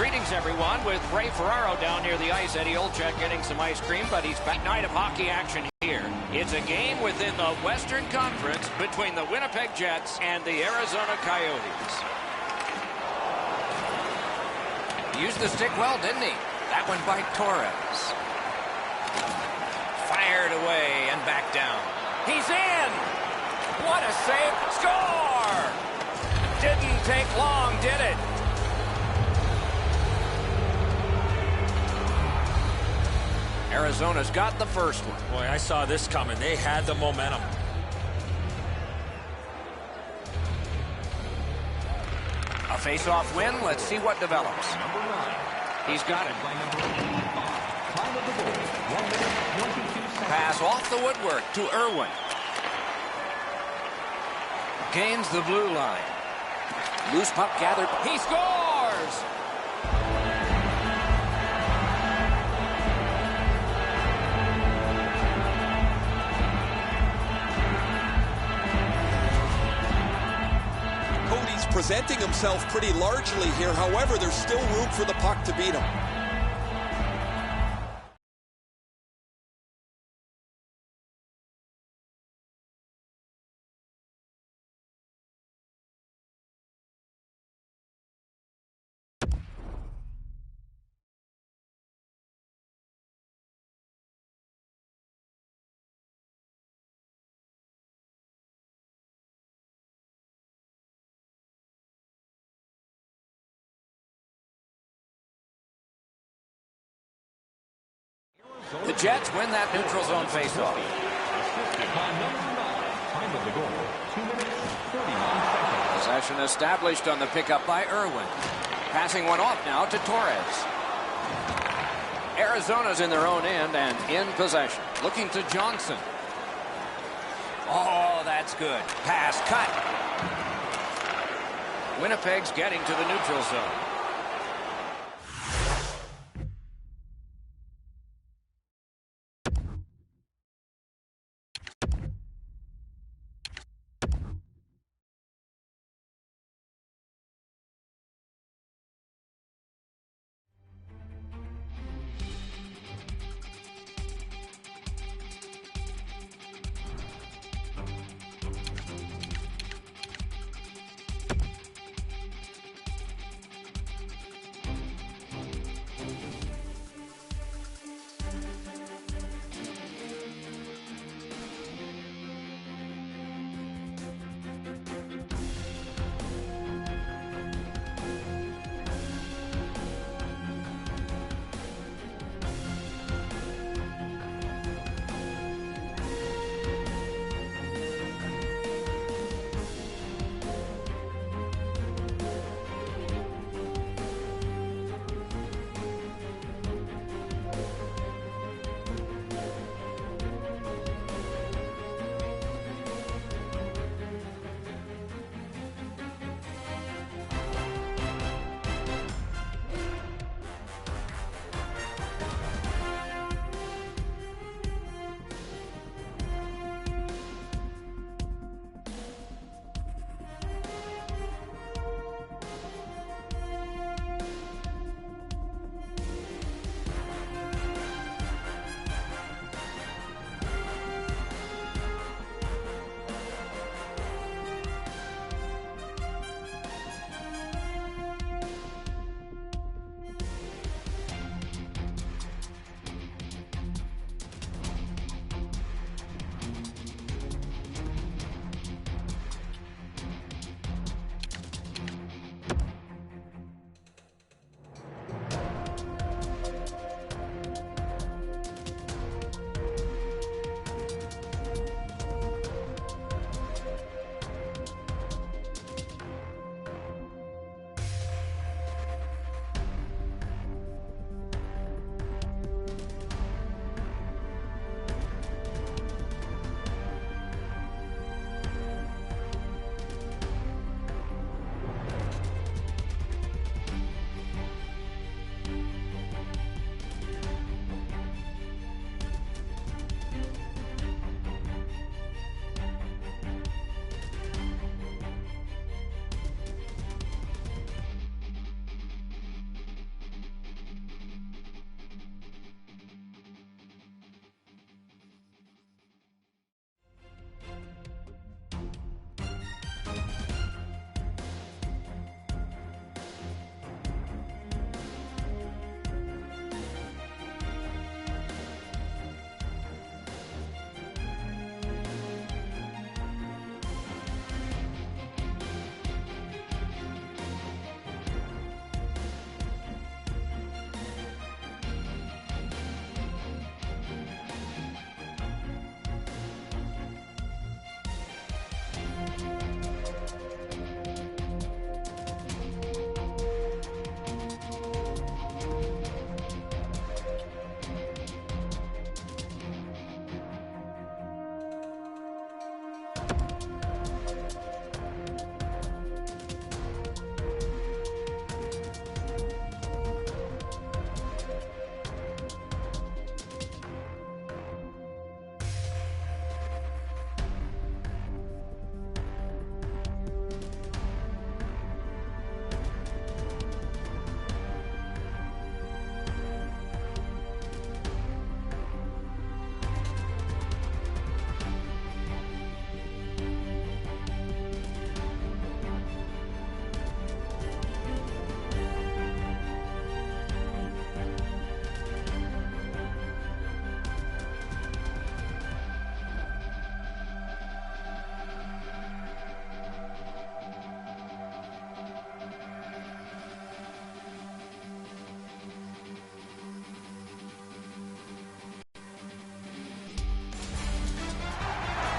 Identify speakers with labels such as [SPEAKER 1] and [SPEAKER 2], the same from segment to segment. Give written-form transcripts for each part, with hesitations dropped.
[SPEAKER 1] Greetings, everyone, with Ray Ferraro down near the ice. Eddie Olczyk getting some ice cream, but he's back. Night of hockey action here. It's a game within the Western Conference between the Winnipeg Jets and the Arizona Coyotes. He used the stick well, didn't he? That one by Torres. Fired away and back down. He's in! What a save! Score! Didn't take long, did it? Arizona's got the first one.
[SPEAKER 2] Boy, I saw this coming. They had the momentum.
[SPEAKER 1] A face-off win. Let's see what develops. He's got it. Pass off the woodwork to Irwin. Gains the blue line. Loose puck gathered. He scores!
[SPEAKER 3] Presenting himself pretty largely here. However, there's still room for the puck to beat him.
[SPEAKER 1] The Jets win that neutral zone faceoff. Possession established on the pickup by Irwin. Passing one off now to Torres. Arizona's in their own end and in possession. Looking to Johnson. Oh, that's good. Pass cut. Winnipeg's getting to the neutral zone.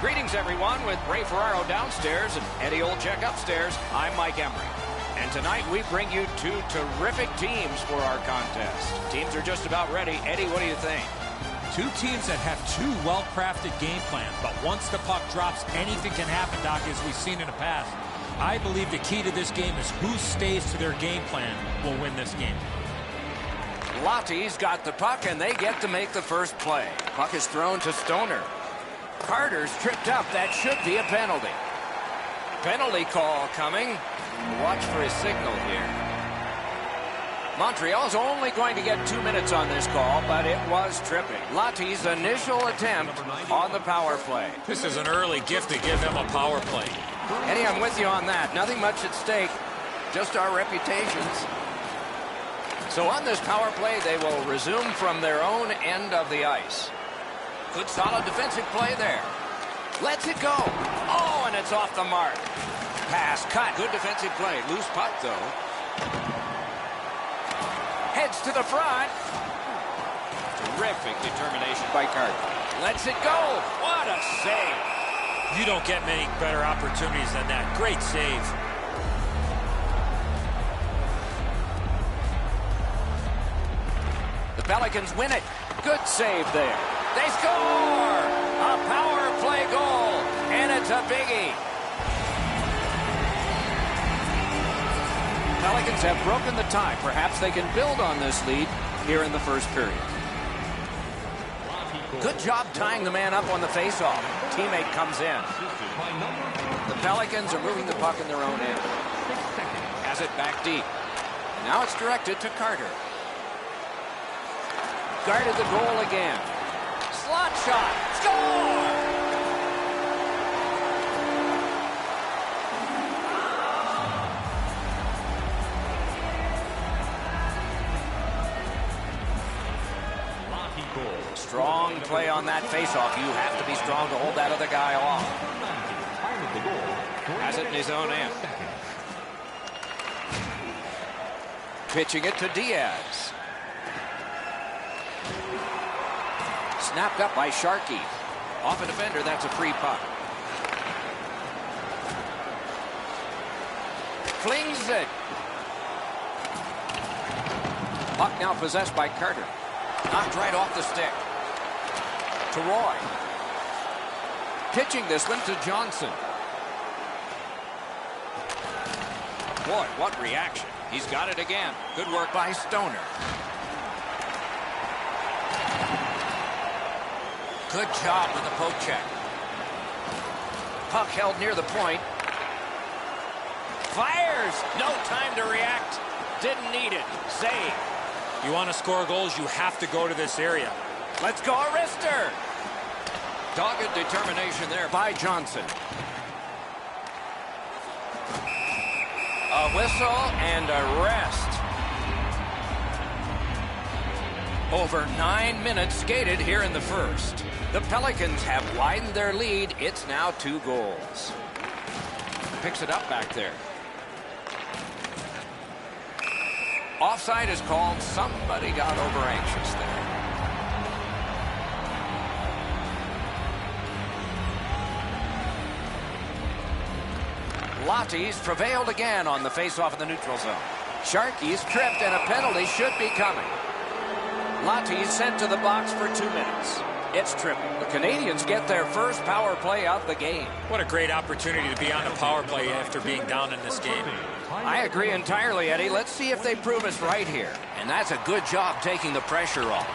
[SPEAKER 1] Greetings, everyone, with Ray Ferraro downstairs and Eddie Olczyk upstairs. I'm Mike Emery. And tonight we bring you two terrific teams for our contest. Teams are just about ready. Eddie, what do you think?
[SPEAKER 2] Two teams that have two well-crafted game plans, but once the puck drops, anything can happen, Doc, as we've seen in the past. I believe the key to this game is who stays to their game plan will win this game.
[SPEAKER 1] Lottie's got the puck, and they get to make the first play. Puck is thrown to Stoner. Carter's tripped up. That should be a penalty. Penalty call coming. Watch for his signal here. Montreal's only going to get 2 minutes on this call, but it was tripping. Lottie's initial attempt on the power play.
[SPEAKER 2] This is an early gift to give them a power play.
[SPEAKER 1] Eddie, I'm with you on that. Nothing much at stake, just our reputations. So on this power play, they will resume from their own end of the ice. Good solid defensive play there. Lets it go. Oh, and it's off the mark. Pass cut. Good defensive play. Loose puck, though. Heads to the front. Terrific determination by Carter. Lets it go. What a save.
[SPEAKER 2] You don't get many better opportunities than that. Great save.
[SPEAKER 1] The Pelicans win it. Good save there. They score! A power play goal, and it's a biggie. Pelicans have broken the tie. Perhaps they can build on this lead here in the first period. Good job tying the man up on the faceoff. Teammate comes in. The Pelicans are moving the puck in their own end. Has it back deep. Now it's directed to Carter. Guarded the goal again. Slot shot. Score! Strong play on that faceoff. You have to be strong to hold that other guy off. Has it in his own end. Pitching it to Diaz. Snapped up by Sharkey. Off a defender, that's a free puck. Flings it. Puck now possessed by Carter. Knocked right off the stick. To Roy. Pitching this one to Johnson. Boy, what reaction. He's got it again. Good work by Stoner. Good job with the poke check. Puck held near the point. Fires! No time to react. Didn't need it. Save.
[SPEAKER 2] You want to score goals, you have to go to this area.
[SPEAKER 1] Let's go, a wrister. Dogged determination there by Johnson. A whistle and a rest. Over 9 minutes skated here in the first. The Pelicans have widened their lead. It's now 2 goals. Picks it up back there. Offside is called. Somebody got over anxious there. Lottie's prevailed again on the faceoff in the neutral zone. Sharkey's tripped and a penalty should be coming. Lottie's sent to the box for 2 minutes. It's tripping. The Canadians get their first power play of the game.
[SPEAKER 2] What a great opportunity to be on the power play after being down in this game.
[SPEAKER 1] I agree entirely, Eddie. Let's see if they prove us right here. And that's a good job taking the pressure off.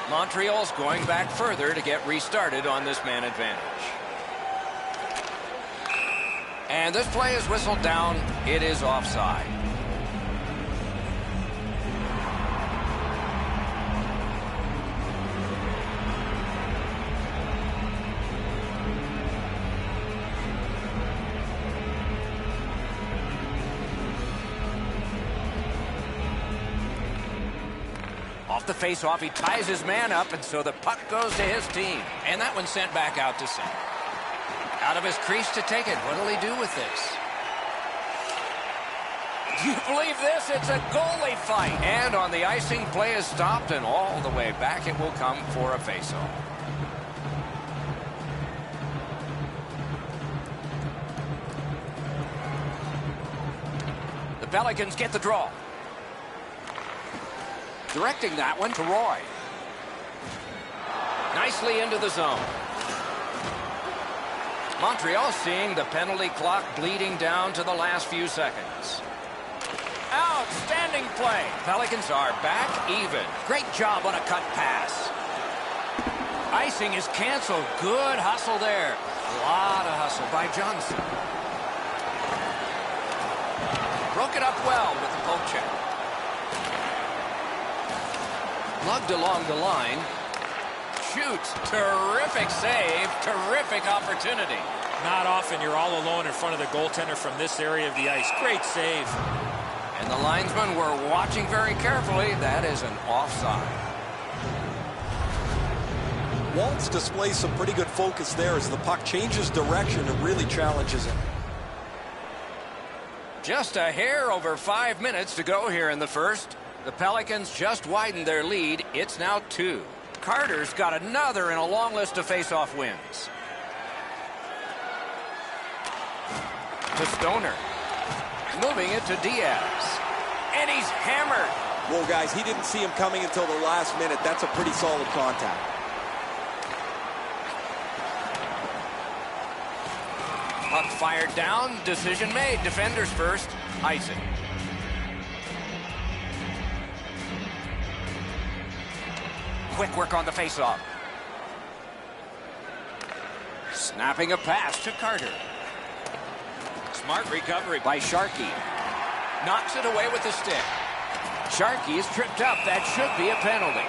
[SPEAKER 1] Montreal's going back further to get restarted on this man advantage. And this play is whistled down. It is offside. Off the face-off, he ties his man up, and so the puck goes to his team. And that one's sent back out to center. Out of his crease to take it. What'll he do with this? Do you believe this? It's a goalie fight. And on the icing, play is stopped, and all the way back it will come for a face-off. The Pelicans get the draw. Directing that one to Roy. Nicely into the zone. Montreal seeing the penalty clock bleeding down to the last few seconds. Outstanding play. Pelicans are back even. Great job on a cut pass. Icing is canceled. Good hustle there. A lot of hustle by Johnson. Broke it up well with the poke check. Lugged along the line. Shoots. Terrific save. Terrific opportunity.
[SPEAKER 2] Not often you're all alone in front of the goaltender from this area of the ice. Great save.
[SPEAKER 1] And the linesmen were watching very carefully. That is an offside.
[SPEAKER 3] Waltz displays some pretty good focus there as the puck changes direction and really challenges him.
[SPEAKER 1] Just a hair over 5 minutes to go here in the first. The Pelicans just widened their lead. It's now 2. Carter's got another in a long list of face-off wins. To Stoner. Moving it to Diaz. And he's hammered.
[SPEAKER 3] Well, guys, he didn't see him coming until the last minute. That's a pretty solid contact.
[SPEAKER 1] Puck fired down. Decision made. Defenders first. Icing. Quick work on the faceoff. Snapping a pass to Carter. Smart recovery by Sharkey. Knocks it away with the stick. Sharkey is tripped up. That should be a penalty.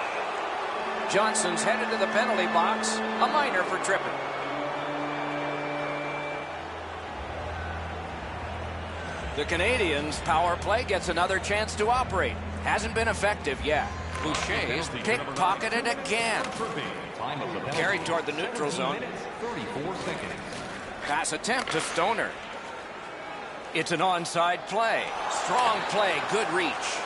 [SPEAKER 1] Johnson's headed to the penalty box. A minor for tripping. The Canadiens' power play gets another chance to operate. Hasn't been effective yet. Boucher's pickpocketed again. Carried toward the neutral zone. Pass attempt to Stoner. It's an onside play. Strong play, good reach.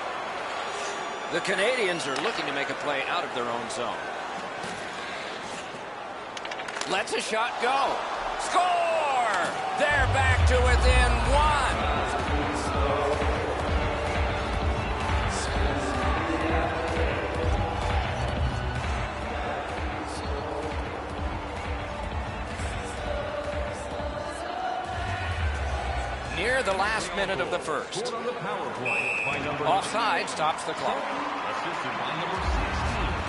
[SPEAKER 1] The Canadiens are looking to make a play out of their own zone. Lets a shot go. Score! They're back to within 1. Near the last minute of the first. Offside stops the clock.
[SPEAKER 4] Assisted by number 16.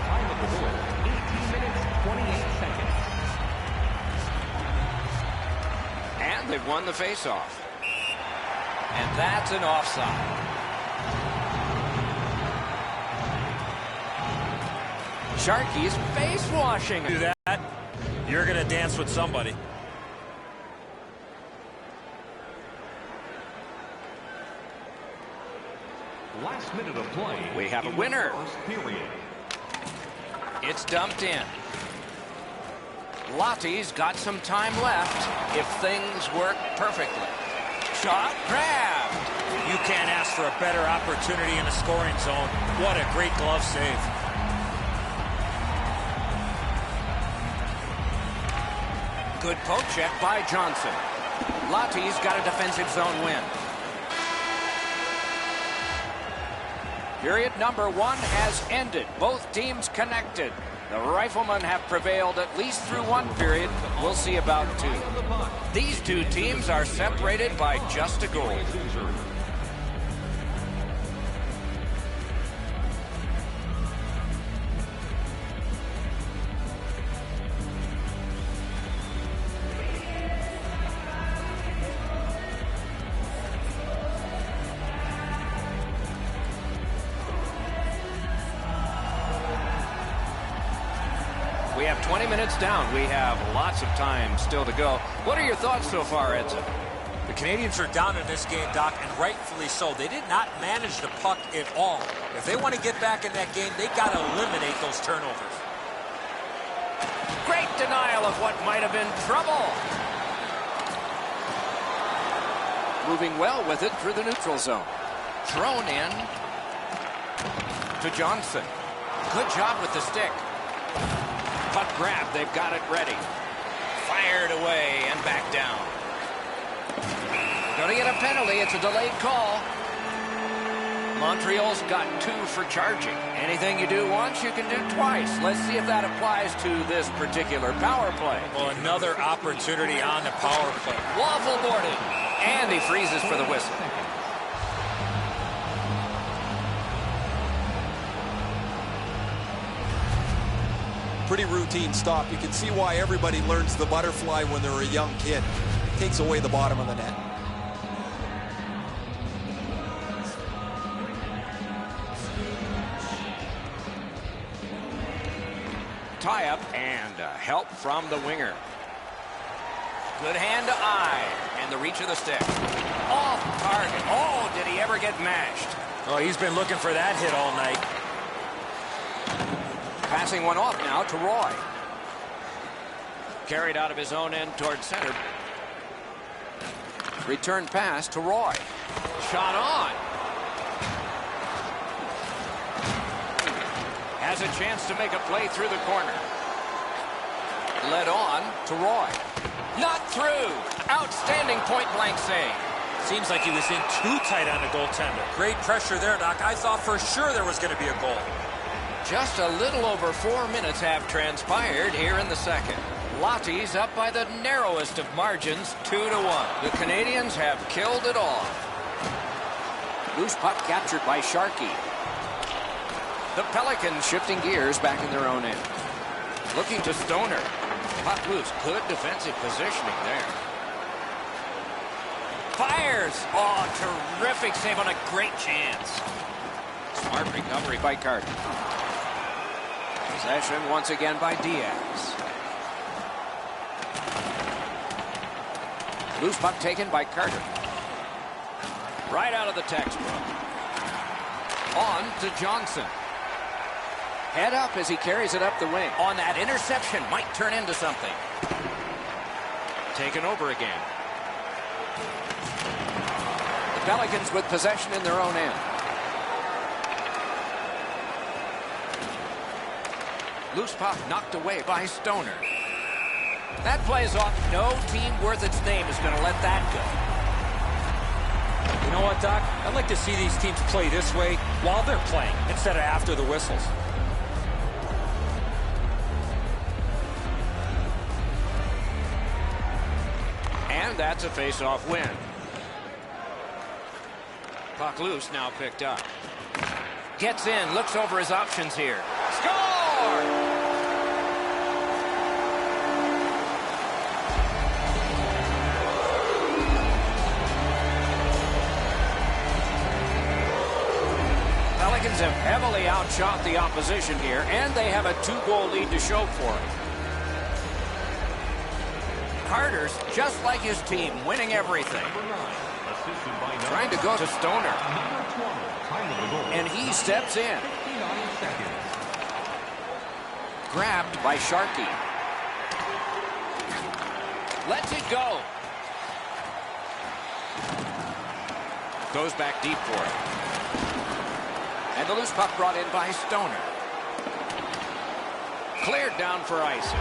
[SPEAKER 4] Time of the goal, 18 minutes, 28 seconds.
[SPEAKER 1] And they've won the faceoff. And that's an offside. Sharkey's face washing.
[SPEAKER 2] Do that, you're going to dance with somebody.
[SPEAKER 4] Last minute of play.
[SPEAKER 1] We have a winner.
[SPEAKER 4] First period.
[SPEAKER 1] It's dumped in. Lottie's got some time left if things work perfectly. Shot grabbed.
[SPEAKER 2] You can't ask for a better opportunity in the scoring zone. What a great glove save.
[SPEAKER 1] Good poke check by Johnson. Lottie's got a defensive zone win. Period number 1 has ended. Both teams connected. The Riflemen have prevailed at least through one period. We'll see about 2. These two teams are separated by just a goal. We have 20 minutes down. We have lots of time still to go. What are your thoughts so far, Edson?
[SPEAKER 2] The Canadiens are down in this game, Doc, and rightfully so. They did not manage the puck at all. If they want to get back in that game, they got to eliminate those turnovers.
[SPEAKER 1] Great denial of what might have been trouble. Moving well with it through the neutral zone. Thrown in to Johnson. Good job with the stick. Puck grab, they've got it ready. Fired away and back down. We're going to get a penalty. It's a delayed call. Montreal's got 2 for charging. Anything you do once, you can do twice. Let's see if that applies to this particular power play.
[SPEAKER 2] Well, another opportunity on the power play.
[SPEAKER 1] Waffle boarding. And he freezes for the whistle.
[SPEAKER 3] Pretty routine stop. You can see why everybody learns the butterfly when they're a young kid. Takes away the bottom of the net.
[SPEAKER 1] Tie-up and help from the winger. Good hand to eye. And the reach of the stick. Off target. Oh, did he ever get mashed?
[SPEAKER 2] Oh, he's been looking for that hit all night.
[SPEAKER 1] Passing one off now to Roy. Carried out of his own end towards center. Return pass to Roy. Shot on. Has a chance to make a play through the corner. Led on to Roy. Not through. Outstanding point-blank save.
[SPEAKER 2] Seems like he was in too tight on the goaltender. Great pressure there, Doc. I thought for sure there was going to be a goal.
[SPEAKER 1] Just a little over 4 minutes have transpired here in the second. Lotties up by the narrowest of margins, 2-1. The Canadians have killed it all. Loose puck captured by Sharkey. The Pelicans shifting gears back in their own end. Looking to Stoner. Puck loose. Good defensive positioning there. Fires. Oh, terrific save on a great chance. Smart recovery by Carter. Possession once again by Diaz. Loose puck taken by Carter. Right out of the textbook. On to Johnson. Head up as he carries it up the wing. On that interception, might turn into something. Taken over again. The Pelicans with possession in their own end. Loose puck knocked away by Stoner. That plays off. No team worth its name is going to let that go.
[SPEAKER 2] You know what, Doc? I'd like to see these teams play this way while they're playing instead of after the whistles.
[SPEAKER 1] And that's a face-off win. Puck loose, now picked up. Gets in, looks over his options here. Score! Pelicans have heavily outshot the opposition here, and they have a 2-goal lead to show for it. Carter's just like his team, winning everything. Trying to go to Stoner. And he steps in. Grabbed by Sharkey. Lets it go. Goes back deep for it. And the loose puck brought in by Stoner. Cleared down for icing.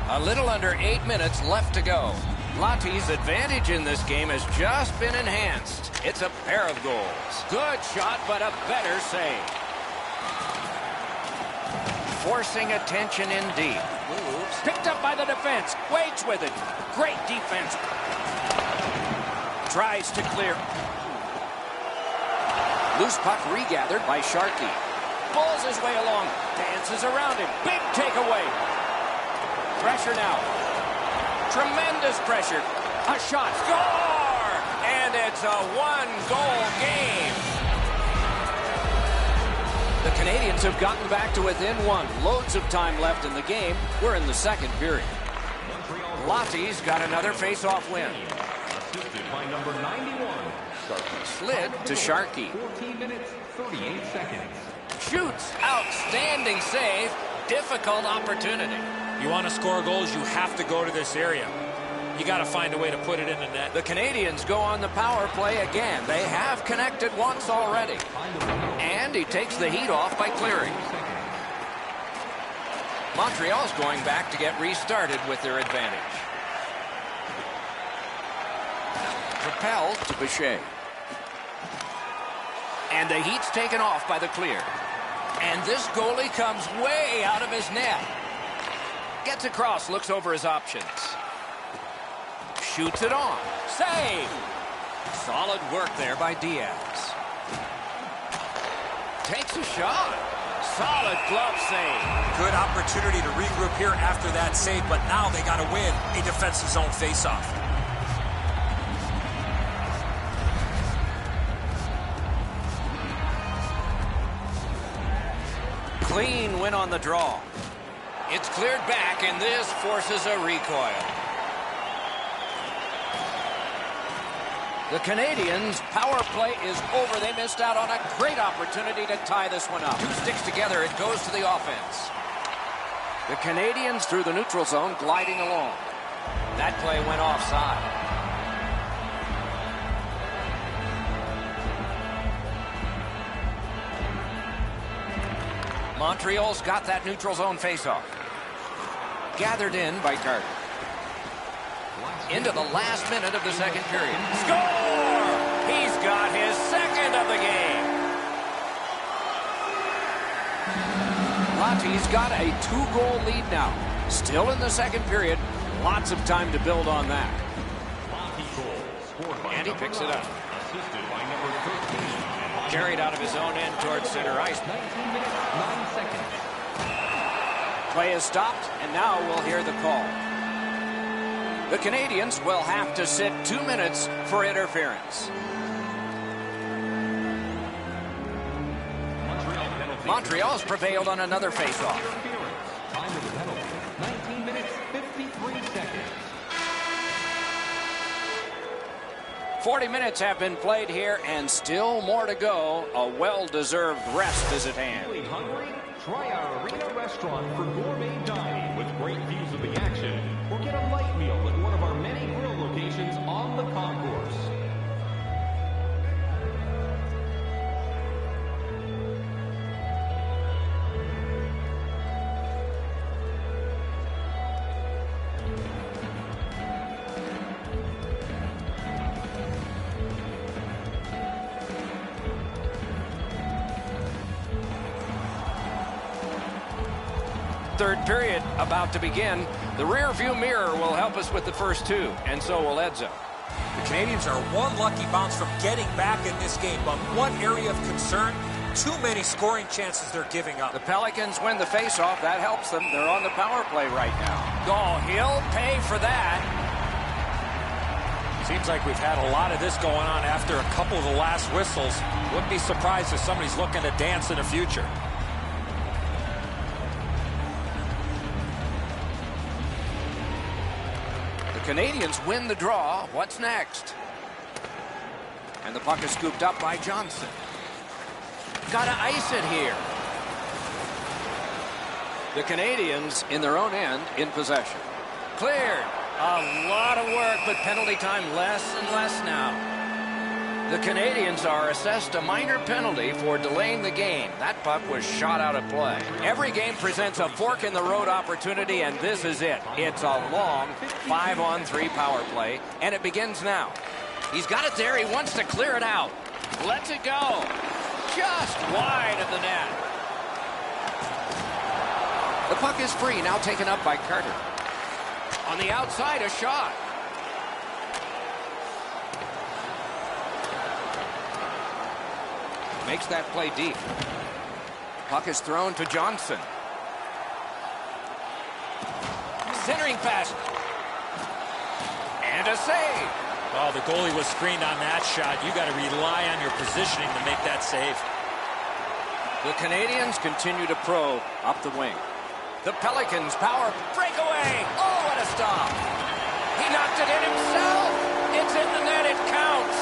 [SPEAKER 1] A little under 8 minutes left to go. Lottie's advantage in this game has just been enhanced. It's a pair of goals. Good shot, but a better save. Forcing attention in deep. Moves. Picked up by the defense. Waits with it. Great defense. Tries to clear. Loose puck regathered by Sharkey. Pulls his way along. Dances around him. Big takeaway. Pressure now. Tremendous pressure. A shot. Score! And it's a 1-goal game. The Canadians have gotten back to within 1. Loads of time left in the game. We're in the second period. Lottie's got another face-off win.
[SPEAKER 4] Assisted by number 91.
[SPEAKER 1] Slid to Sharkey.
[SPEAKER 4] 14 minutes, 38 seconds.
[SPEAKER 1] Shoots. Outstanding save. Difficult opportunity.
[SPEAKER 2] You want to score goals, you have to go to this area. You got to find a way to put it in the net.
[SPEAKER 1] The Canadians go on the power play again. They have connected once already. And he takes the heat off by clearing. Montreal's going back to get restarted with their advantage. To Capel to Boucher. And the heat's taken off by the clear. And this goalie comes way out of his net. Gets across, looks over his options. Shoots it on. Save! Solid work there by Diaz. Takes a shot. Solid glove save.
[SPEAKER 2] Good opportunity to regroup here after that save, but now they got to win a defensive zone faceoff.
[SPEAKER 1] Clean win on the draw. It's cleared back, and this forces a recoil. The Canadians' power play is over. They missed out on a great opportunity to tie this one up. Two sticks together, it goes to the offense. The Canadians through the neutral zone gliding along. That play went offside. Montreal's got that neutral zone faceoff. Gathered in by Carter. Into the last minute of the second period. Score! He's got his second of the game. Lottie's got a 2-goal lead now. Still in the second period. Lots of time to build on that. And he picks it up. Carried out of his own end towards center ice.
[SPEAKER 4] 19 minutes, 9 seconds.
[SPEAKER 1] Play is stopped, and now we'll hear the call. The Canadians will have to sit 2 minutes for interference. Montreal's prevailed on another faceoff.
[SPEAKER 4] Time of the penalty, 19 minutes, 53 seconds.
[SPEAKER 1] 40 minutes have been played here, and still more to go. A well-deserved rest is at hand.
[SPEAKER 4] Feeling hungry? Try our arena restaurant for gourmet dining with great views of the action, or get a light meal at one of our many grill locations on the concourse.
[SPEAKER 1] Third period about to begin. The rear view mirror will help us with the first two, and so will Edzo.
[SPEAKER 2] The Canadians are one lucky bounce from getting back in this game, but one area of concern, too many scoring chances they're giving up.
[SPEAKER 1] The Pelicans win the faceoff. That helps them. They're on the power play right now. Oh, he'll pay for that.
[SPEAKER 2] Seems like we've had a lot of this going on after a couple of the last whistles. Wouldn't be surprised if somebody's looking to dance in the future.
[SPEAKER 1] Canadians win the draw. What's next? And the puck is scooped up by Johnson. Gotta ice it here. The Canadians in their own end in possession. Cleared. A lot of work, but penalty time less and less now. The Canadians are assessed a minor penalty for delaying the game. That puck was shot out of play. Every game presents a fork-in-the-road opportunity, and this is it. It's a long 5-on-3 power play, and it begins now. He's got it there. He wants to clear it out. Lets it go. Just wide of the net. The puck is free, now taken up by Carter. On the outside, a shot. Makes that play deep. Puck is thrown to Johnson. Centering pass. And a save.
[SPEAKER 2] Well, the goalie was screened on that shot. You got to rely on your positioning to make that save.
[SPEAKER 1] The Canadians continue to probe up the wing. The Pelicans power breakaway. Oh, what a stop. He knocked it in himself. It's in the net. It counts.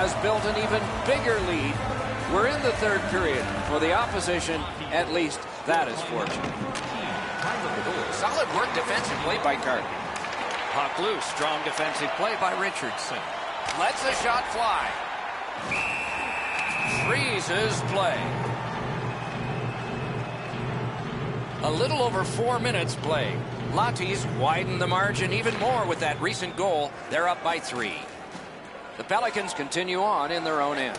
[SPEAKER 1] has built an even bigger lead. We're in the third period. For the opposition, at least that is fortunate. Solid work defensive play by Carter. Puck loose. Strong defensive play by Richardson. Lets the shot fly. Freezes play. A little over 4 minutes play. Lotties widen the margin even more with that recent goal. They're up by 3. The Pelicans continue on in their own end.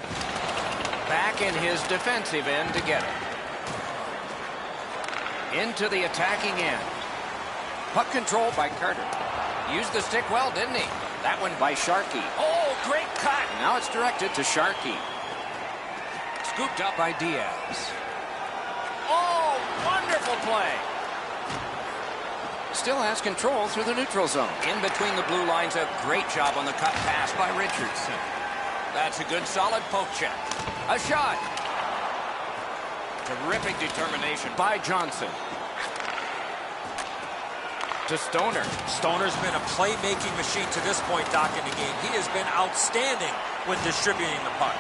[SPEAKER 1] Back in his defensive end to get it. Into the attacking end. Puck control by Carter. Used the stick well, didn't he? That one by Sharkey. Oh, great cut. Now it's directed to Sharkey. Scooped up by Diaz. Oh, wonderful play. Still has control through the neutral zone. In between the blue lines, a great job on the cut pass by Richardson. That's a good solid poke check. A shot. Terrific determination by Johnson. To Stoner.
[SPEAKER 2] Stoner's been a playmaking machine to this point, Doc, in the game. He has been outstanding when distributing the puck.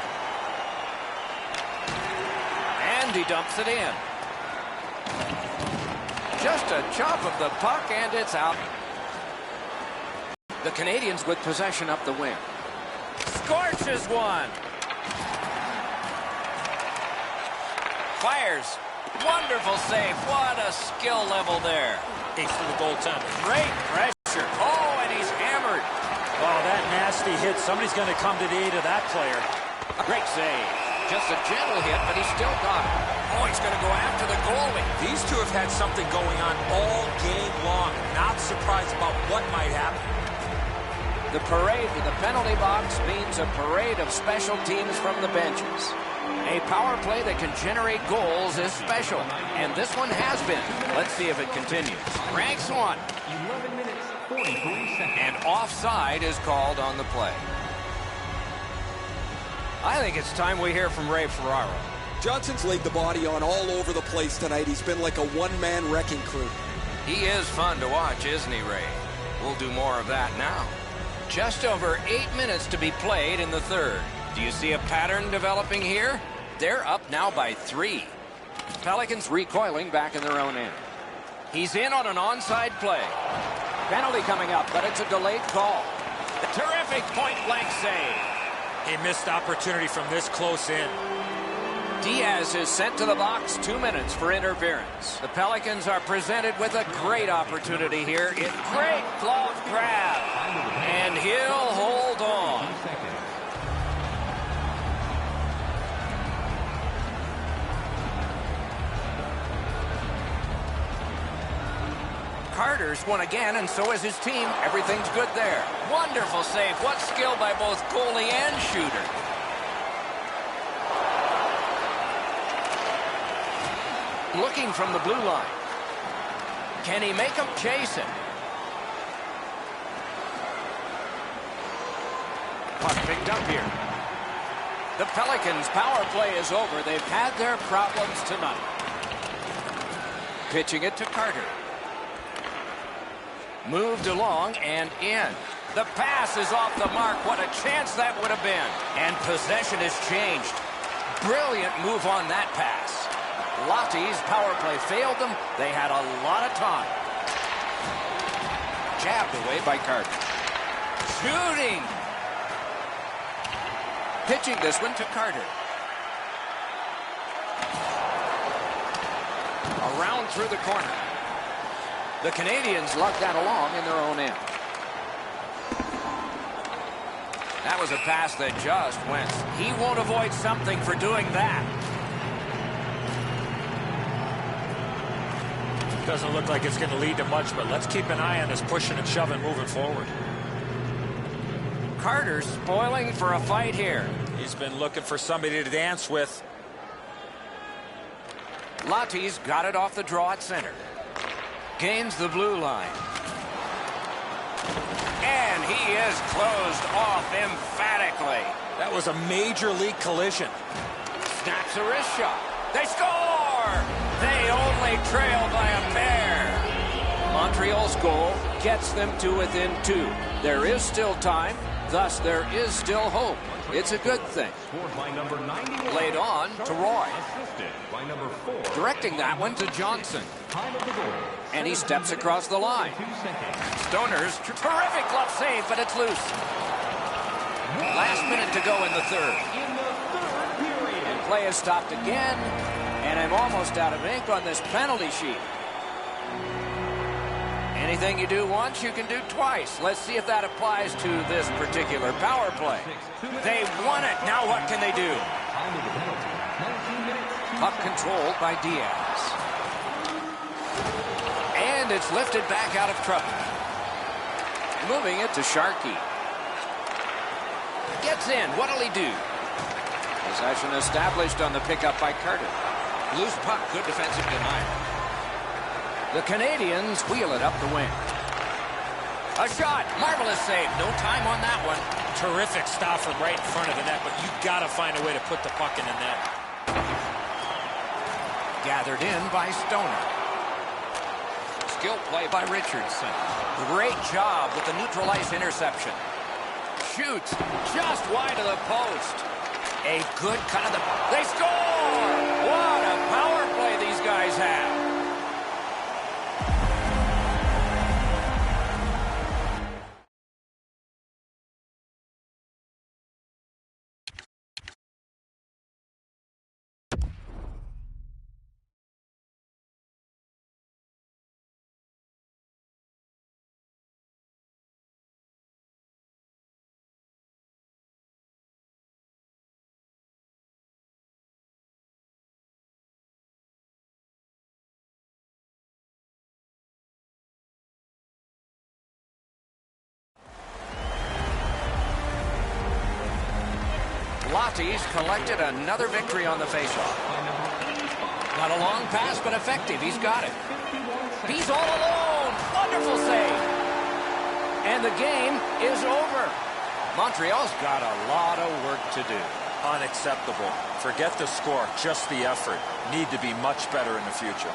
[SPEAKER 1] And he dumps it in. Just a chop of the puck, and it's out. The Canadians with possession up the wing. Scorches one. Fires. Wonderful save. What a skill level there.
[SPEAKER 2] Ace to the goaltender.
[SPEAKER 1] Great pressure. Oh, and he's hammered.
[SPEAKER 2] Oh, that nasty hit. Somebody's going to come to the aid of that player.
[SPEAKER 1] Great save. Just a gentle hit, but he still got it. Oh, he's going to go after the goalie.
[SPEAKER 2] These two have had something going on all game long. Not surprised about what might happen.
[SPEAKER 1] The parade in the penalty box means a parade of special teams from the benches. A power play that can generate goals is special, and this one has been. Let's see if it continues. Ranks one.
[SPEAKER 4] 11 minutes, 43 seconds.
[SPEAKER 1] And offside is called on the play. I think it's time we hear from Ray Ferraro.
[SPEAKER 3] Johnson's laid the body on all over the place tonight. He's been like a one-man wrecking crew.
[SPEAKER 1] He is fun to watch, isn't he, Ray? We'll do more of that now. Just over 8 minutes to be played in the third. Do you see a pattern developing here? They're up now by 3. Pelicans recoiling back in their own end. He's in on an onside play. Penalty coming up, but it's a delayed call. A terrific point-blank save.
[SPEAKER 2] He missed opportunity from this close in.
[SPEAKER 1] Diaz is sent to the box. 2 minutes for interference. The Pelicans are presented with a great opportunity here. Great glove grab. And he'll hold on. Carter's won again, and so is his team. Everything's good there. Wonderful save. What skill by both goalie and shooter. Looking from the blue line. Can he make him chase it? Puck picked up here. The Pelicans' power play is over. They've had their problems tonight. Pitching it to Carter. Moved along and in. The pass is off the mark. What a chance that would have been. And possession has changed. Brilliant move on that pass. Lottie's power play failed them. They had a lot of time. Jabbed away by Carter. Shooting. Pitching this one to Carter. Around through the corner. The Canadians lug that along in their own end. That was a pass that just went. He won't avoid something for doing that.
[SPEAKER 2] Doesn't look like it's going to lead to much, but let's keep an eye on this pushing and shoving moving forward.
[SPEAKER 1] Carter's spoiling for a fight here.
[SPEAKER 2] He's been looking for somebody to dance with.
[SPEAKER 1] Lottie's got it off the draw at center. Gains the blue line. And he is closed off emphatically.
[SPEAKER 2] That was a major league collision.
[SPEAKER 1] Snaps a wrist shot. They score! They only trail by a pair. Montreal's goal gets them to within 2. There is still time, thus there is still hope. It's a good thing.
[SPEAKER 4] Scored by number 91.
[SPEAKER 1] Played on to Roy.
[SPEAKER 4] Assisted by number 4.
[SPEAKER 1] Directing that one to Johnson.
[SPEAKER 4] Time of the goal.
[SPEAKER 1] And he steps across the line.
[SPEAKER 4] 2 seconds.
[SPEAKER 1] Stoner's terrific glove save, but it's loose. Last minute to go in the third.
[SPEAKER 4] In the third period.
[SPEAKER 1] Play is stopped again, and I'm almost out of ink on this penalty sheet. Anything you do once, you can do twice. Let's see if that applies to this particular power play. They won it. Now what can they do?
[SPEAKER 4] Time of the penalty. 19 minutes. 2
[SPEAKER 1] Puck
[SPEAKER 4] seconds.
[SPEAKER 1] controlled by Diaz. And it's lifted back out of trouble. Moving it to Sharkey. Gets in. What'll he do? Possession established on the pickup by Carter. Loose puck. Good defensive denial. The Canadians wheel it up the wing. A shot. Marvelous save. No time on that one.
[SPEAKER 2] Terrific stop from right in front of the net, but you got to find a way to put the puck in the net.
[SPEAKER 1] Gathered in by Stoner. Skill play by Richardson. Great job with the neutral ice interception. Shoots just wide of the post. A good cut of the... They score! What a power play these guys have. Lottie's collected another victory on the faceoff. Not a long pass, but effective. He's got it. He's all alone. Wonderful save. And the game is over. Montreal's got a lot of work to do.
[SPEAKER 2] Unacceptable. Forget the score, just the effort. Need to be much better in the future.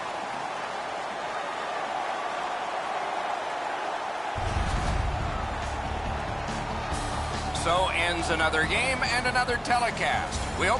[SPEAKER 1] So ends another game and another telecast. Will?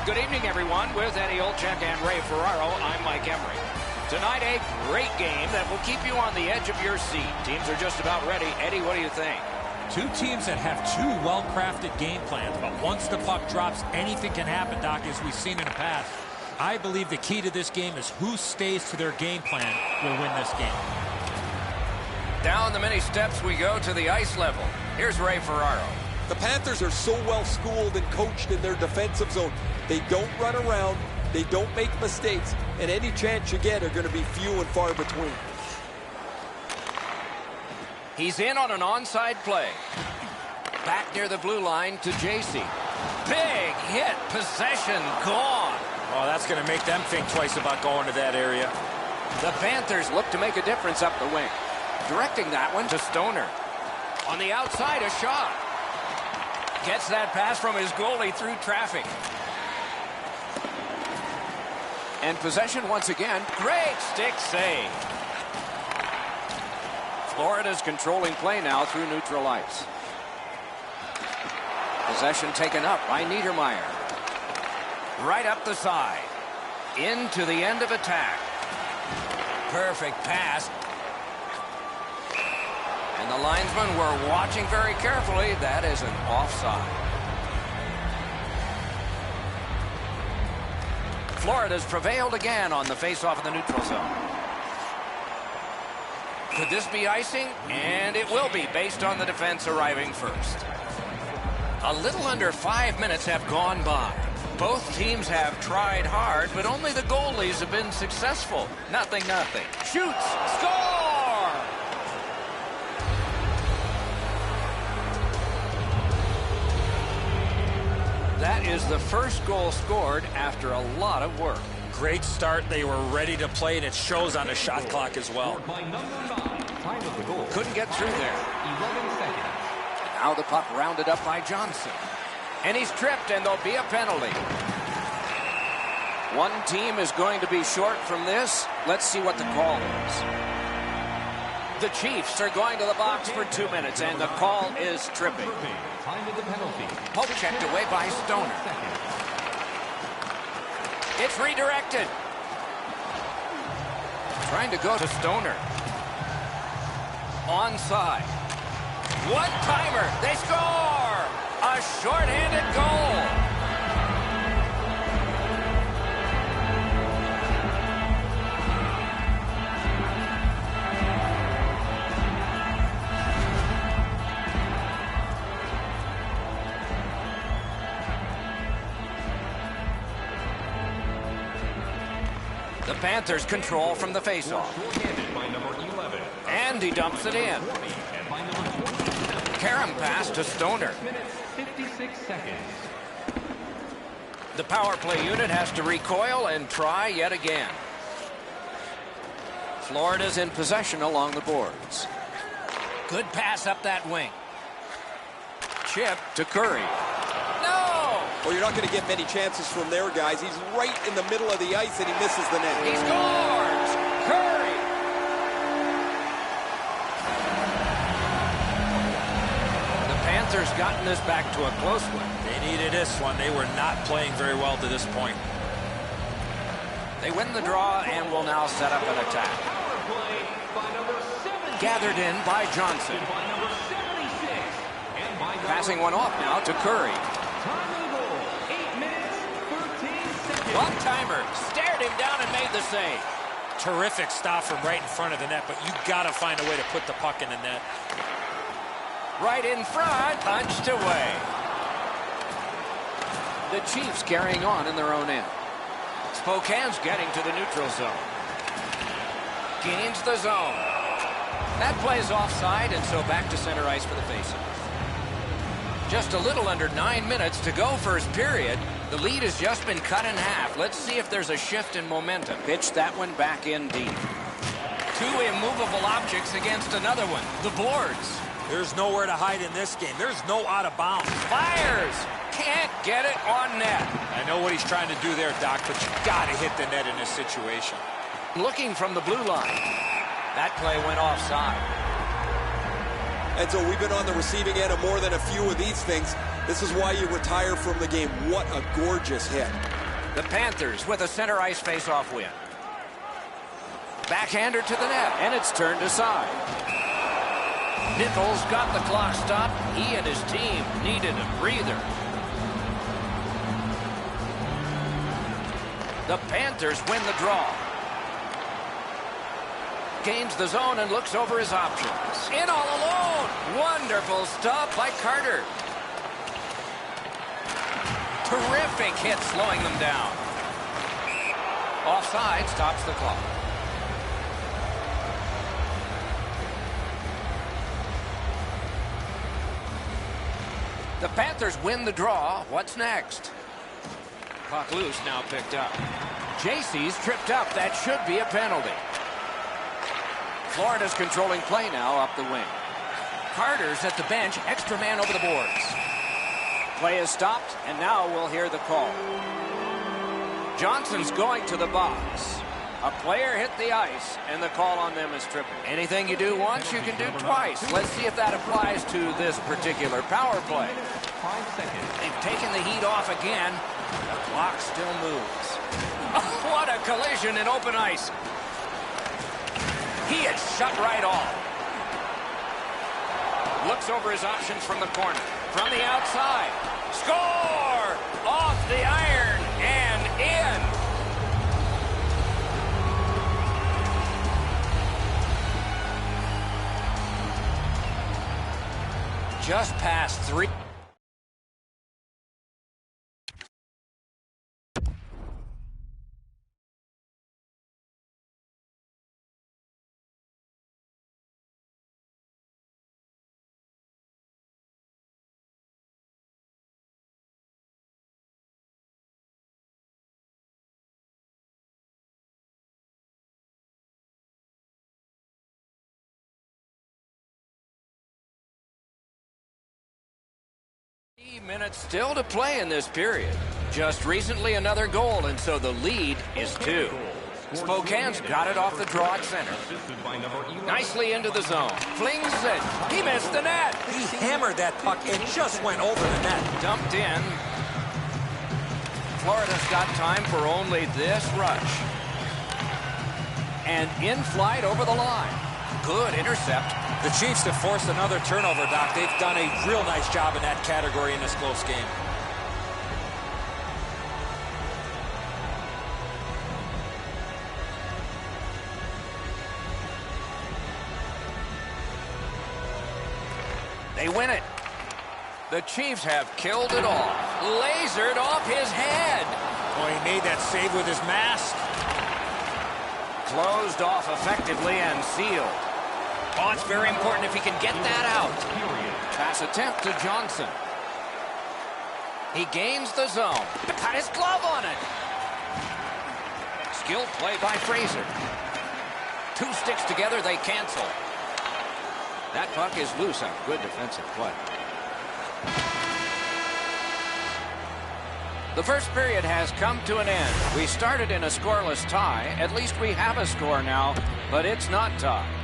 [SPEAKER 1] Good evening, everyone. With Eddie Olczyk and Ray Ferraro, I'm Mike Emery. Tonight, a great game that will keep you on the edge of your seat. Teams are just about ready. Eddie, what do you think?
[SPEAKER 2] Two teams that have two well-crafted game plans, but once the puck drops, anything can happen, Doc, as we've seen in the past. I believe the key to this game is who stays to their game plan will win this game.
[SPEAKER 1] Down the many steps we go to the ice level. Here's Ray Ferraro.
[SPEAKER 3] The Panthers are so well schooled and coached in their defensive zone. They don't run around, they don't make mistakes, and any chance you get are going to be few and far between.
[SPEAKER 1] He's in on an onside play. Back near the blue line to JC. Big hit, possession gone.
[SPEAKER 2] Oh, that's going to make them think twice about going to that area.
[SPEAKER 1] The Panthers look to make a difference up the wing. Directing that one to Stoner. On the outside, a shot. Gets that pass from his goalie through traffic. And possession once again. Great stick save. Florida's controlling play now through neutral ice. Possession taken up by Niedermeyer. Right up the side. Into the end of attack. Perfect pass. And the linesmen were watching very carefully. That is an offside. Florida's prevailed again on the faceoff in the neutral zone. Could this be icing? And it will be, based on the defense arriving first. A little under 5 minutes have gone by. Both teams have tried hard, but only the goalies have been successful. Nothing. Shoots! Score! That is the first goal scored after a lot of work.
[SPEAKER 2] Great start. They were ready to play, and it shows on the shot clock as well.
[SPEAKER 1] Couldn't get through there.
[SPEAKER 4] 11 seconds.
[SPEAKER 1] Now the puck rounded up by Johnson. And he's tripped, and there'll be a penalty. One team is going to be short from this. Let's see what the call is. The Chiefs are going to the box for 2 minutes, and the call is tripping.
[SPEAKER 4] Time of the penalty.
[SPEAKER 1] Poke checked away by Stoner. It's redirected. Trying to go to Stoner. Onside. One-timer. They score! A shorthanded goal. The Panthers control from the faceoff. And he dumps it in. Karam pass to Stoner.
[SPEAKER 4] 56 seconds.
[SPEAKER 1] The power play unit has to recoil and try yet again. Florida's in possession along the boards. Good pass up that wing. Chip to Curry. No!
[SPEAKER 3] Well, you're not going to get many chances from there, guys. He's right in the middle of the ice, and he misses the net.
[SPEAKER 1] He scores! Curry! The Panthers gotten this back to a close one.
[SPEAKER 2] They needed this one. They were not playing very well to this point.
[SPEAKER 1] They win the draw and will now set up an attack. Gathered in by Johnson. Passing one off now to Curry. One-timer, stared him down and made the save.
[SPEAKER 2] Terrific stop from right in front of the net, but you got to find a way to put the puck in the net.
[SPEAKER 1] Right in front, punched away. The Chiefs carrying on in their own end. Spokane's getting to the neutral zone. Gains the zone. That plays offside, and so back to center ice for the faceoff. Just a little under 9 minutes to go first period. The lead has just been cut in half. Let's see if there's a shift in momentum. Pitch that one back in deep. Two immovable objects against another one. The boards.
[SPEAKER 2] There's nowhere to hide in this game. There's no out of bounds.
[SPEAKER 1] Fires. Can't get it on net.
[SPEAKER 2] I know what he's trying to do there, Doc, but you got to hit the net in this situation.
[SPEAKER 1] Looking from the blue line. That play went offside.
[SPEAKER 3] And so we've been on the receiving end of more than a few of these things. This is why you retire from the game. What a gorgeous hit.
[SPEAKER 1] The Panthers with a center ice face-off win. Backhander to the net, and it's turned aside. Nichols got the clock stopped. He and his team needed a breather. The Panthers win the draw. Gains the zone and looks over his options. In all alone. Wonderful stop by Carter. Terrific hit slowing them down. Offside stops the clock. The Panthers win the draw. What's next? Puck loose, now picked up. JC's tripped up. That should be a penalty. Florida's controlling play now up the wing. Carter's at the bench. Extra man over the boards. Play is stopped, and now we'll hear the call. Johnson's going to the box. A player hit the ice, and the call on them is tripping. Anything you do once, you can do twice. Let's see if that applies to this particular power play.
[SPEAKER 4] 5 seconds.
[SPEAKER 1] They've taken the heat off again. The clock still moves. Oh, what a collision in open ice. He is shut right off. Looks over his options from the corner. From the outside. Score! Off the iron and in. Just past 3. Minutes still to play in this period. Just recently another goal, and so the lead is 2. Spokane's got it off the draw at center. Nicely into the zone. Flings it. He missed the net.
[SPEAKER 2] He hammered that puck. It just went over the net.
[SPEAKER 1] Dumped in. Florida's got time for only this rush. And in flight over the line. Good intercept.
[SPEAKER 2] The Chiefs have forced another turnover, Doc. They've done a real nice job in that category in this close game.
[SPEAKER 1] They win it. The Chiefs have killed it off. Lasered off his head.
[SPEAKER 2] Boy, he made that save with his mask.
[SPEAKER 1] Closed off effectively and sealed. Oh, it's very important if he can get that out. Pass attempt to Johnson. He gains the zone. Got his glove on it. Skilled play by Fraser. 2 sticks together, they cancel. That puck is loose on good defensive play. The first period has come to an end. We started in a scoreless tie. At least we have a score now, but it's not tied.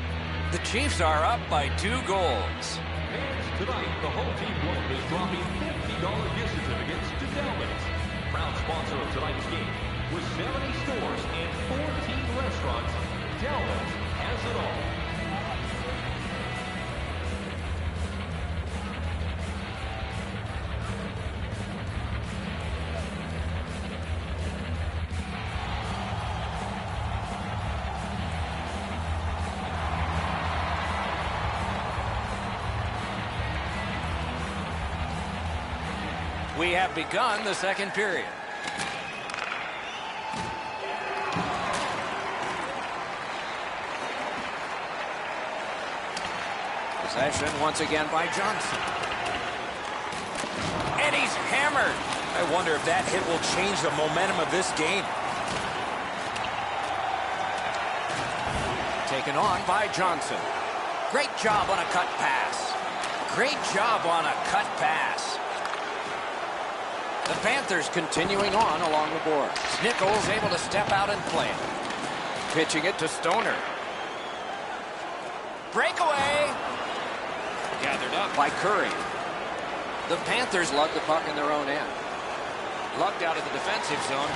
[SPEAKER 1] The Chiefs are up by 2 goals.
[SPEAKER 4] And tonight, the whole team is dropping $50 gift certificates to Delvin's. Proud sponsor of tonight's game. With 70 stores and 14 restaurants, Delvin's has it all.
[SPEAKER 1] We have begun the second period. Possession once again by Johnson. And he's hammered.
[SPEAKER 2] I wonder if that hit will change the momentum of this game.
[SPEAKER 1] Taken on by Johnson. Great job on a cut pass. Great job on a cut pass. The Panthers continuing on along the boards. Nichols able to step out and play it. Pitching it to Stoner. Breakaway. Gathered up by Curry. The Panthers lug the puck in their own end. Lugged out of the defensive zone.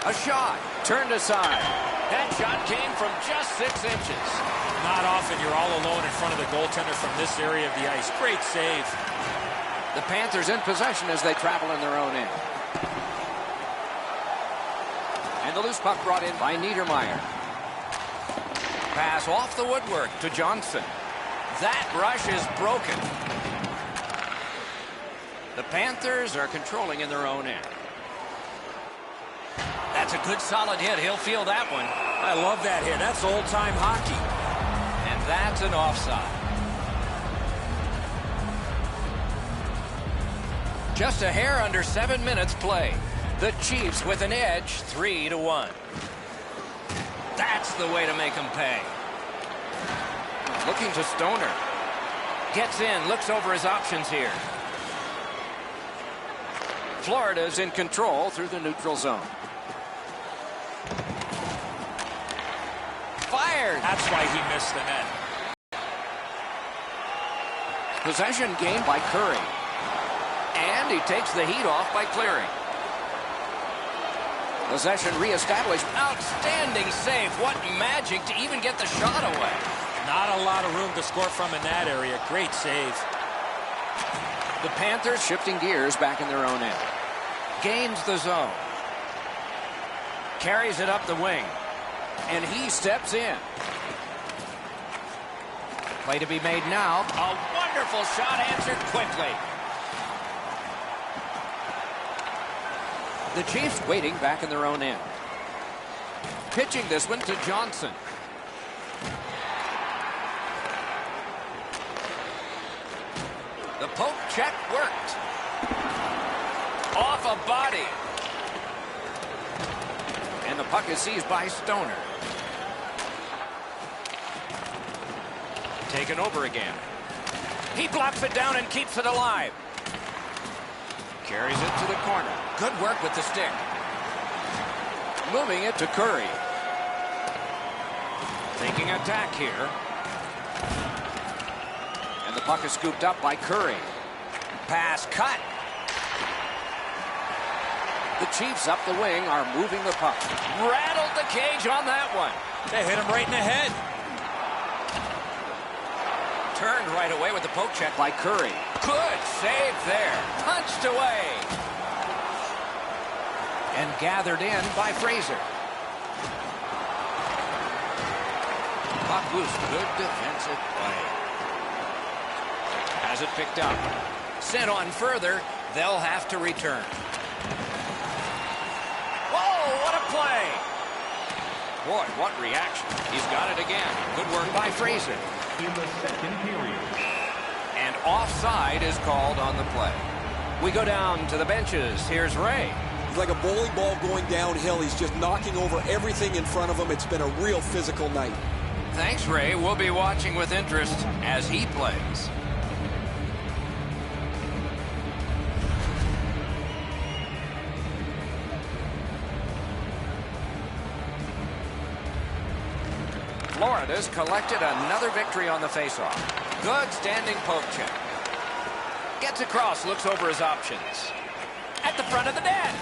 [SPEAKER 1] A shot. Turned aside. That shot came from just 6 inches.
[SPEAKER 2] Not often you're all alone in front of the goaltender from this area of the ice. Great save.
[SPEAKER 1] The Panthers in possession as they travel in their own end. And the loose puck brought in by Niedermeyer. Pass off the woodwork to Johnson. That rush is broken. The Panthers are controlling in their own end. That's a good solid hit. He'll feel that one.
[SPEAKER 2] I love that hit. That's old-time hockey.
[SPEAKER 1] And that's an offside. Just a hair under 7 minutes play. The Chiefs with an edge, 3-1. That's the way to make them pay. Looking to Stoner. Gets in, looks over his options here. Florida's in control through the neutral zone. Fired.
[SPEAKER 2] That's why he missed the net.
[SPEAKER 1] Possession gained by Curry. And he takes the heat off by clearing. Possession reestablished. Outstanding save. What magic to even get the shot away.
[SPEAKER 2] Not a lot of room to score from in that area. Great save.
[SPEAKER 1] The Panthers shifting gears back in their own end. Gains the zone. Carries it up the wing. And he steps in. Play to be made now. A wonderful shot answered quickly. The Chiefs waiting back in their own end. Pitching this one to Johnson. The poke check worked. Off a body. And the puck is seized by Stoner. Taken over again. He blocks it down and keeps it alive. Carries it to the corner. Good work with the stick. Moving it to Curry. Thinking attack here. And the puck is scooped up by Curry. Pass cut. The Chiefs up the wing are moving the puck. Rattled the cage on that one.
[SPEAKER 2] They hit him right in the head.
[SPEAKER 1] Turned right away with the poke check by Curry. Good save there. Punched away. And gathered in by Fraser. Puck loose. Good defensive play. Has it picked up. Sent on further. They'll have to return. Whoa, what a play. Boy, what reaction. He's got it again. Good work by Fraser.
[SPEAKER 4] In the second period.
[SPEAKER 1] And offside is called on the play. We go down to the benches. Here's Ray.
[SPEAKER 3] He's like a bowling ball going downhill. He's just knocking over everything in front of him. It's been a real physical night.
[SPEAKER 1] Thanks, Ray. We'll be watching with interest as he plays. Florida's collected another victory on the faceoff. Good standing poke check. Gets across, looks over his options. At the front of the net.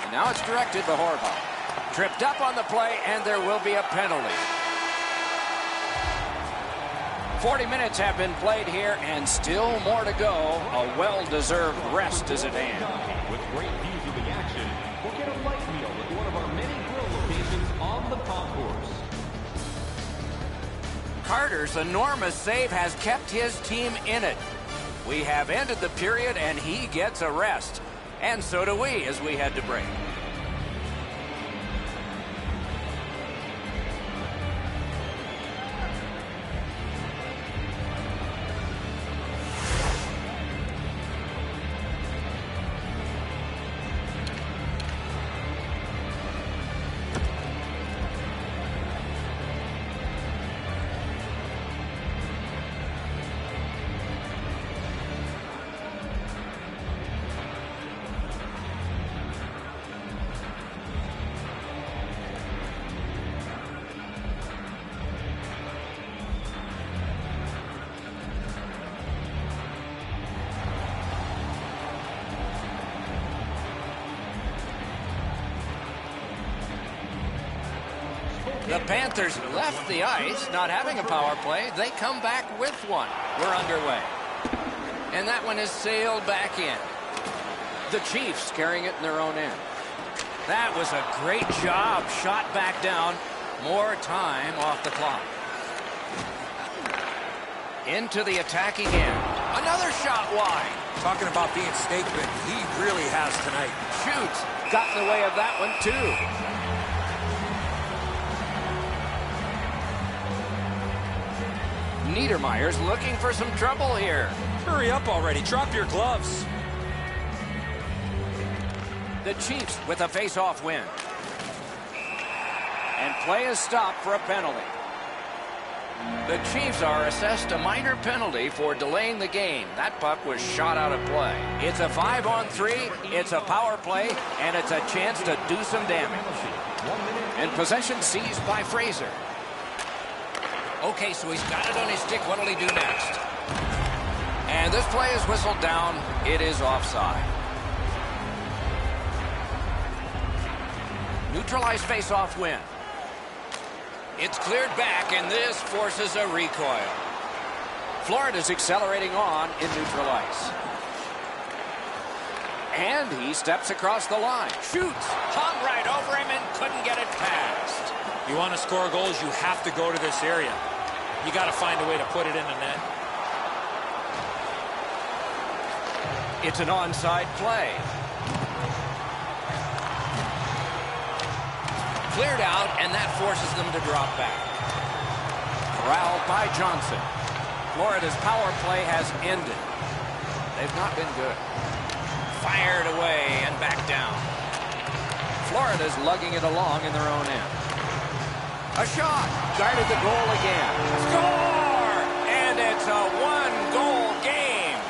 [SPEAKER 1] And now it's directed to Horvath. Tripped up on the play, and there will be a penalty. 40 minutes have been played here, and still more to go. A well-deserved rest is at hand.
[SPEAKER 4] With great views of the action, we'll get a light meal at one of our many grill locations on the concourse.
[SPEAKER 1] Carter's enormous save has kept his team in it. We have ended the period, and he gets a rest. And so do we as we head to break. The Panthers left the ice, not having a power play. They come back with one. We're underway. And that one is sailed back in. The Chiefs carrying it in their own end. That was a great job. Shot back down. More time off the clock. Into the attacking end. Another shot wide.
[SPEAKER 2] Talking about being snake-bitten, he really has tonight.
[SPEAKER 1] Shoots. Got in the way of that one, too. Niedermeyer's looking for some trouble here.
[SPEAKER 2] Hurry up already. Drop your gloves.
[SPEAKER 1] The Chiefs with a face-off win. And play is stopped for a penalty. The Chiefs are assessed a minor penalty for delaying the game. That puck was shot out of play. It's a 5-on-3, it's a power play, and it's a chance to do some damage. And possession seized by Fraser. Okay, so he's got it on his stick. What'll he do next? And this play is whistled down. It is offside. Neutralized face-off win. It's cleared back, and this forces a recoil. Florida's accelerating on in neutral ice. And he steps across the line. Shoots. Hung right over him and couldn't get it past.
[SPEAKER 2] You want to score goals, you have to go to this area. You got to find a way to put it in the net.
[SPEAKER 1] It's an onside play. Cleared out, and that forces them to drop back. Corralled by Johnson. Florida's power play has ended. They've not been good. Fired away and back down. Florida's lugging it along in their own end. A shot. Guarded the goal again. Score! And it's a one-goal game.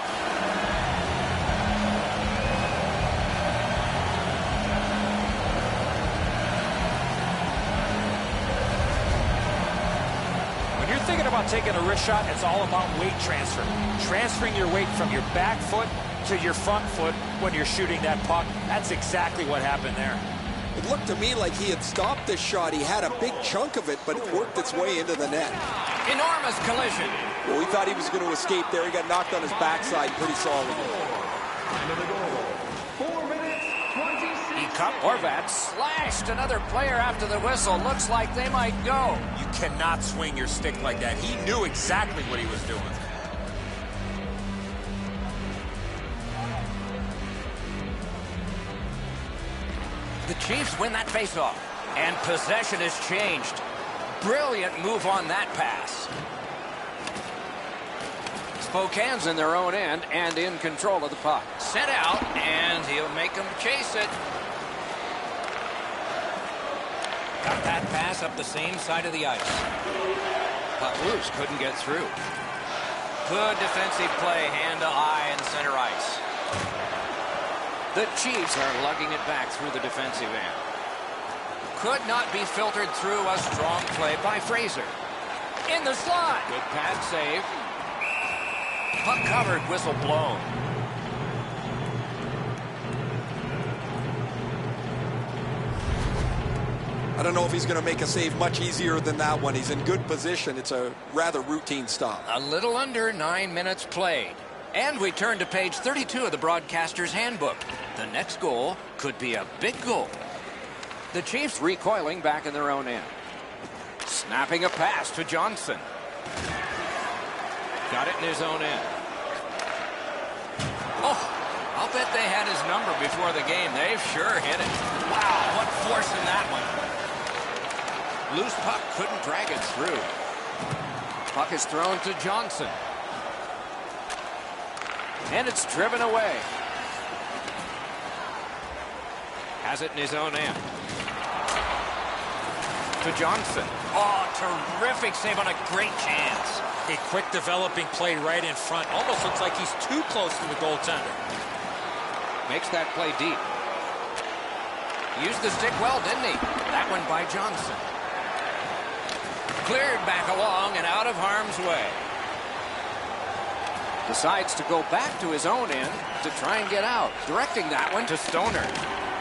[SPEAKER 2] When you're thinking about taking a wrist shot, it's all about weight transfer. Transferring your weight from your back foot to your front foot when you're shooting that puck. That's exactly what happened there.
[SPEAKER 3] It looked to me like he had stopped this shot. He had a big chunk of it, but it worked its way into the net.
[SPEAKER 1] Enormous collision.
[SPEAKER 3] Well, we thought he was going to escape there. He got knocked on his backside pretty solidly.
[SPEAKER 1] Horvat slashed another player after the whistle. Looks like they might go.
[SPEAKER 2] You cannot swing your stick like that. He knew exactly what he was doing.
[SPEAKER 1] The Chiefs win that faceoff, and possession has changed. Brilliant move on that pass. Spokane's in their own end and in control of the puck. Sent out, and he'll make them chase it. Got that pass up the same side of the ice. Puck loose, couldn't get through. Good defensive play, hand to eye in center ice. The Chiefs are lugging it back through the defensive end. Could not be filtered through. A strong play by Fraser. In the slot. Good pad save. Puck covered, whistle blown.
[SPEAKER 3] I don't know if he's going to make a save much easier than that one. He's in good position. It's a rather routine stop.
[SPEAKER 1] A little under 9 minutes played. And we turn to page 32 of the broadcaster's handbook. The next goal could be a big goal. The Chiefs recoiling back in their own end. Snapping a pass to Johnson. Got it in his own end. Oh, I'll bet they had his number before the game. They've sure hit it. Wow, what force in that one. Loose puck, couldn't drag it through. Puck is thrown to Johnson. And it's driven away. Has it in his own end. To Johnson. Oh, terrific save on a great chance.
[SPEAKER 2] A quick developing play right in front. Almost looks like he's too close to the goaltender.
[SPEAKER 1] Makes that play deep. Used the stick well, didn't he? That one by Johnson. Cleared back along and out of harm's way. Decides to go back to his own end to try and get out. Directing that one to Stoner.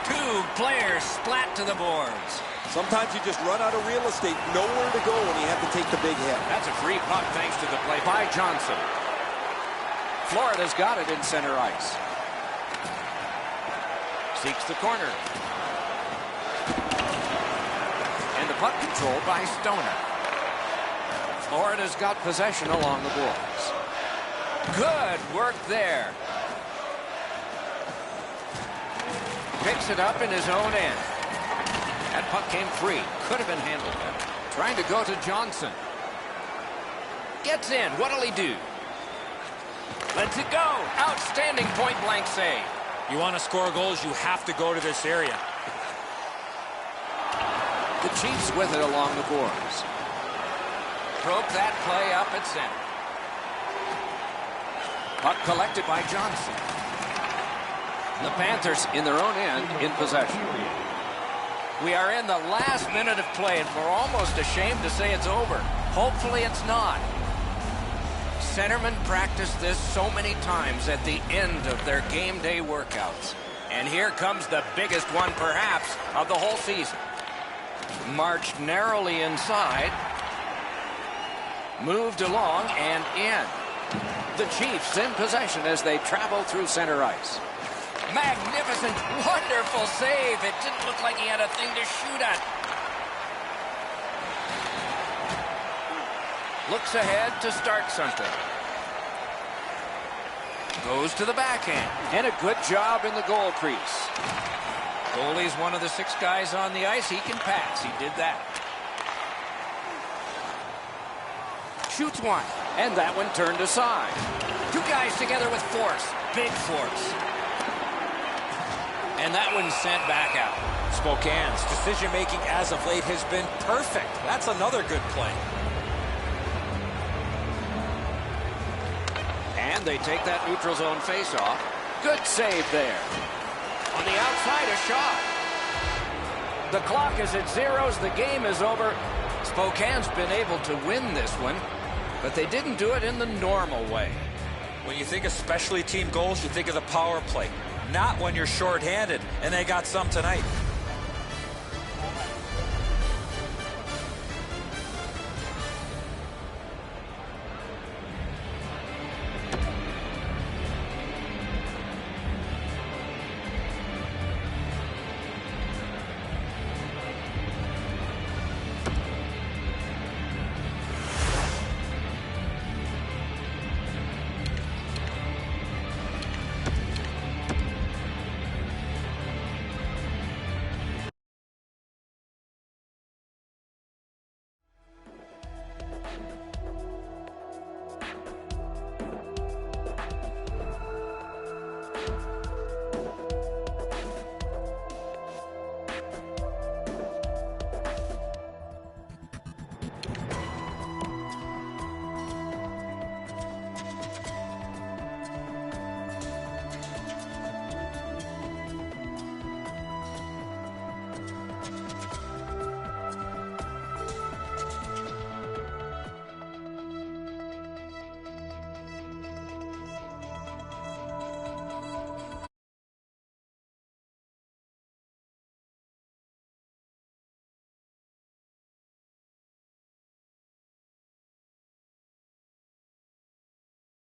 [SPEAKER 1] Two players splat to the boards.
[SPEAKER 3] Sometimes you just run out of real estate, nowhere to go when you have to take the big hit.
[SPEAKER 1] That's a free puck thanks to the play by Johnson. Florida's got it in center ice. Seeks the corner. And the puck controlled by Stoner. Florida's got possession along the boards. Good work there. Picks it up in his own end. That puck came free. Could have been handled better. Trying to go to Johnson. Gets in. What'll he do? Lets it go. Outstanding point-blank save.
[SPEAKER 2] You want to score goals, you have to go to this area.
[SPEAKER 1] The Chiefs with it along the boards. Broke that play up at center. Puck collected by Johnson. The Panthers in their own end in possession. We are in the last minute of play, and we're almost ashamed to say it's over. Hopefully it's not. Centermen practice this so many times at the end of their game day workouts. And here comes the biggest one, perhaps, of the whole season. Marched narrowly inside. Moved along and in. The Chiefs in possession as they travel through center ice. Magnificent, wonderful save. It didn't look like he had a thing to shoot at. Looks ahead to start something. Goes to the backhand. And a good job in the goal crease. Goalie's one of the 6 guys on the ice. He can pass. He did that. Shoots one. And that one turned aside. 2 guys together with force. Big force. And that one's sent back out.
[SPEAKER 2] Spokane's decision-making as of late has been perfect. That's another good play.
[SPEAKER 1] And they take that neutral zone face-off. Good save there. On the outside, a shot. The clock is at zeros. The game is over. Spokane's been able to win this one, but they didn't do it in the normal way.
[SPEAKER 2] When you think of specialty team goals, you think of the power play. Not when you're shorthanded, and they got some tonight.